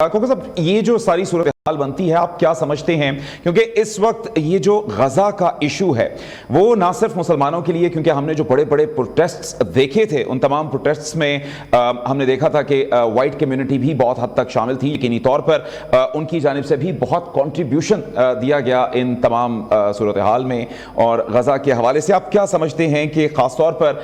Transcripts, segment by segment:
Cooker صاحب، یہ جو ساری صورتحال بنتی ہے آپ کیا سمجھتے ہیں؟ کیونکہ اس وقت یہ جو غزہ کا ایشو ہے وہ نہ صرف مسلمانوں کے لیے، کیونکہ ہم نے جو بڑے بڑے پروٹیسٹس دیکھے تھے ان تمام پروٹیسٹس میں ہم نے دیکھا تھا کہ وائٹ کمیونٹی بھی بہت حد تک شامل تھی، یقینی طور پر ان کی جانب سے بھی بہت کنٹریبیوشن دیا گیا ان تمام صورتحال میں۔ اور غزہ کے حوالے سے آپ کیا سمجھتے ہیں کہ خاص طور پر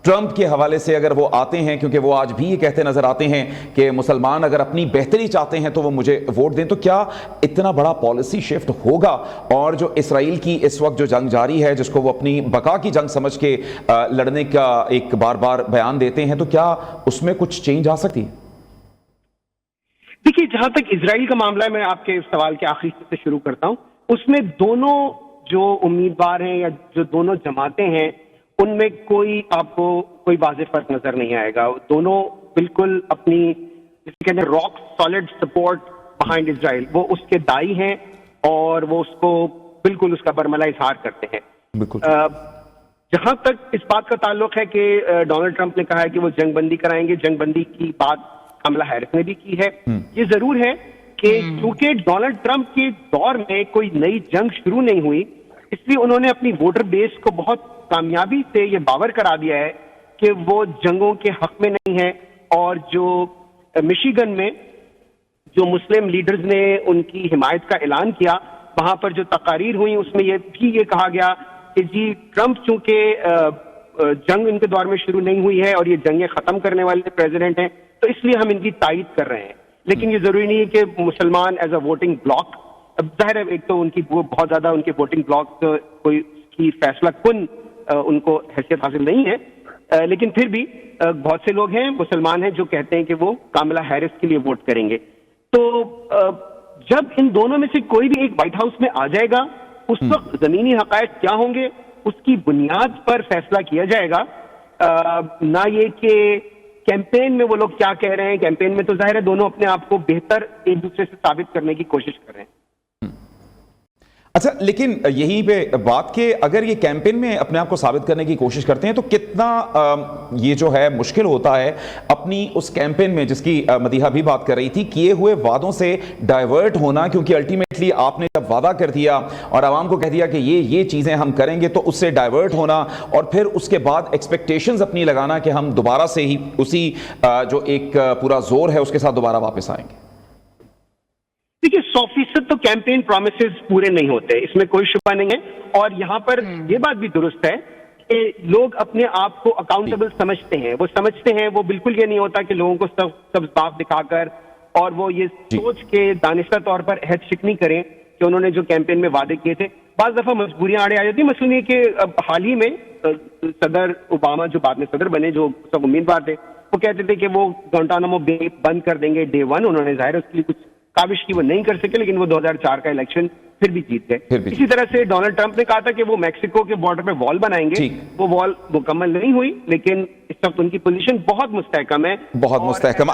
ٹرمپ کے حوالے سے اگر وہ آتے ہیں، کیونکہ وہ آج بھی یہ کہتے نظر آتے ہیں کہ مسلمان اگر اپنی بہتری چاہتے ہیں تو وہ مجھے ووٹ دیں، تو کیا اتنا بڑا پالیسی شفٹ ہوگا؟ اور جو اسرائیل کی اس وقت جو جنگ جاری ہے جس کو وہ اپنی بقا کی جنگ سمجھ کے لڑنے کا ایک بار بار بیان دیتے ہیں، تو کیا اس میں کچھ چینج آ سکتی ہے؟ دیکھیے، جہاں تک اسرائیل کا معاملہ ہے، میں آپ کے سوال کے آخری سے شروع کرتا ہوں۔ اس میں دونوں جو امیدوار ہیں یا جو دونوں جماعتیں ہیں ان میں کوئی آپ کو کوئی واضح فرق نظر نہیں آئے گا۔ دونوں بالکل اپنی جسے کہتے ہیں راک سالڈ سپورٹ بہائنڈ اسرائیل، وہ اس کے دائی ہیں اور وہ اس کو بالکل اس کا برملا اظہار کرتے ہیں۔ بالکل۔ جہاں تک اس بات کا تعلق ہے کہ ڈونلڈ ٹرمپ نے کہا ہے کہ وہ جنگ بندی کرائیں گے، جنگ بندی کی بات کملا ہیرس نے بھی کی ہے۔ یہ ضرور ہے کہ چونکہ ڈونلڈ ٹرمپ کے دور میں کوئی نئی جنگ شروع نہیں ہوئی، اس لیے انہوں نے اپنی ووٹر بیس کو بہت کامیابی سے یہ باور کرا دیا ہے کہ وہ جنگوں کے حق میں نہیں ہے۔ اور جو مشیگن میں جو مسلم لیڈرز نے ان کی حمایت کا اعلان کیا، وہاں پر جو تقاریر ہوئی اس میں یہ کہا گیا کہ جی ٹرمپ چونکہ جنگ ان کے دور میں شروع نہیں ہوئی ہے اور یہ جنگیں ختم کرنے والے پریزیڈنٹ ہیں، تو اس لیے ہم ان کی تائید کر رہے ہیں۔ لیکن یہ ضروری نہیں ہے کہ مسلمان ایز اے ووٹنگ بلاک، اب ظاہر ہے ایک تو ان کی بہت زیادہ ان کے ووٹنگ بلاک کوئی کی فیصلہ کن ان کو حیثیت حاصل نہیں ہے، لیکن پھر بھی بہت سے لوگ ہیں مسلمان ہیں جو کہتے ہیں کہ وہ کاملا ہیرس کے لیے ووٹ کریں گے۔ تو جب ان دونوں میں سے کوئی بھی ایک وائٹ ہاؤس میں آ جائے گا، اس وقت زمینی حقائق کیا ہوں گے اس کی بنیاد پر فیصلہ کیا جائے گا، نہ یہ کہ کیمپین میں وہ لوگ کیا کہہ رہے ہیں۔ کیمپین میں تو ظاہر ہے دونوں اپنے آپ کو بہتر ایک دوسرے سے ثابت کرنے کی کوشش کر رہے ہیں۔ اچھا، لیکن یہی پہ بات کہ اگر یہ کیمپین میں اپنے آپ کو ثابت کرنے کی کوشش کرتے ہیں تو کتنا یہ جو ہے مشکل ہوتا ہے اپنی اس کیمپین میں، جس کی مدیحہ بھی بات کر رہی تھی، کیے ہوئے وعدوں سے ڈائیورٹ ہونا، کیونکہ الٹیمیٹلی آپ نے جب وعدہ کر دیا اور عوام کو کہہ دیا کہ یہ چیزیں ہم کریں گے، تو اس سے ڈائیورٹ ہونا اور پھر اس کے بعد ایکسپیکٹیشنز اپنی لگانا کہ ہم دوبارہ سے ہی اسی جو ایک پورا زور ہے اس کے ساتھ دوبارہ واپس آئیں گے۔ دیکھیے، 100% تو کیمپین پرومسز پورے نہیں ہوتے، اس میں کوئی شبہ نہیں ہے۔ اور یہاں پر یہ بات بھی درست ہے کہ لوگ اپنے آپ کو اکاؤنٹیبل سمجھتے ہیں، وہ سمجھتے ہیں، وہ بالکل یہ نہیں ہوتا کہ لوگوں کو سب صاف دکھا کر اور وہ یہ سوچ کے دانستہ طور پر عہد شکنی کریں کہ انہوں نے جو کیمپین میں وعدے کیے تھے، بعض دفعہ مجبوریاں آڑے آ جاتی ہیں۔ مثلاً یہ کہ حال ہی میں صدر اوباما جو بعد میں صدر بنے، جو سب امیدوار تھے، وہ کہتے تھے کہ وہ گوانٹانامو بے بند کر دیں گے ڈے 1۔ انہوں نے ظاہر اس کے لیے کچھ کاوش کی، وہ نہیں کر سکے، لیکن وہ 2004 کا الیکشن پھر بھی جیت گئے۔ اسی طرح سے ڈونلڈ ٹرمپ نے کہا تھا کہ وہ میکسیکو کے بارڈر پہ وال بنائیں گے، وہ وال مکمل نہیں ہوئی، لیکن اس وقت ان کی پوزیشن بہت مستحکم ہے، بہت مستحکم۔